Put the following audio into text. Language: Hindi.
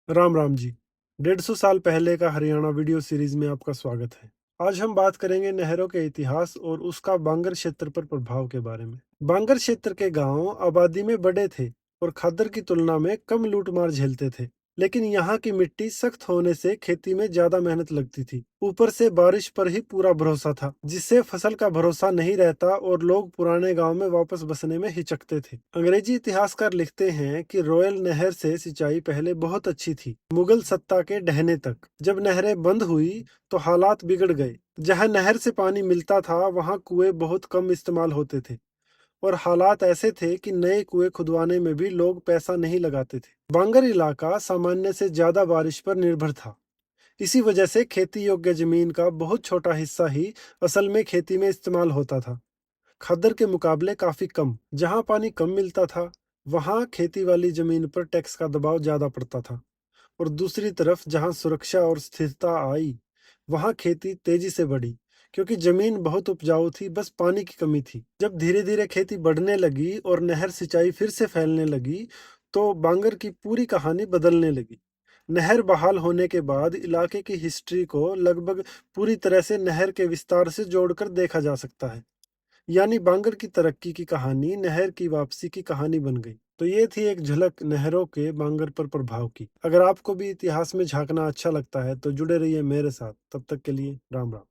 राम राम जी। 150 साल पहले का हरियाणा वीडियो सीरीज में आपका स्वागत है। आज हम बात करेंगे नहरों के इतिहास और उसका बांगर क्षेत्र पर प्रभाव के बारे में। बांगर क्षेत्र के गांव आबादी में बड़े थे और खादर की तुलना में कम लूटमार झेलते थे। लेकिन यहाँ की मिट्टी सख्त होने से खेती में ज्यादा मेहनत लगती थी। ऊपर से बारिश पर ही पूरा भरोसा था, जिससे फसल का भरोसा नहीं रहता और लोग पुराने गांव में वापस बसने में हिचकते थे। अंग्रेजी इतिहासकार लिखते हैं कि रॉयल नहर से सिंचाई पहले बहुत अच्छी थी, मुगल सत्ता के ढहने तक। जब नहरें बंद हुई तो हालात बिगड़ गए। जहां नहर से पानी मिलता था वहां कुएं बहुत कम इस्तेमाल होते थे और हालात ऐसे थे कि नए कुएं खुदवाने में भी लोग पैसा नहीं लगाते थे। बांगर इलाका सामान्य से ज्यादा बारिश पर निर्भर था। इसी वजह से खेती योग्य जमीन का बहुत छोटा हिस्सा ही असल में खेती में इस्तेमाल होता था, खद्दर के मुकाबले काफी कम। जहां पानी कम मिलता था वहां खेती वाली जमीन पर टैक्स का दबाव ज्यादा पड़ता था। और दूसरी तरफ जहां सुरक्षा और स्थिरता आई वहां खेती तेजी से बढ़ी, क्योंकि जमीन बहुत उपजाऊ थी, बस पानी की कमी थी। जब धीरे धीरे खेती बढ़ने लगी और नहर सिंचाई फिर से फैलने लगी तो बांगर की पूरी कहानी बदलने लगी। नहर बहाल होने के बाद इलाके की हिस्ट्री को लगभग पूरी तरह से नहर के विस्तार से जोड़कर देखा जा सकता है। यानी बांगर की तरक्की की कहानी नहर की वापसी की कहानी बन गई। तो ये थी एक झलक नहरों के बांगर पर प्रभाव की। अगर आपको भी इतिहास में झांकना अच्छा लगता है तो जुड़े रहिए मेरे साथ। तब तक के लिए राम राम।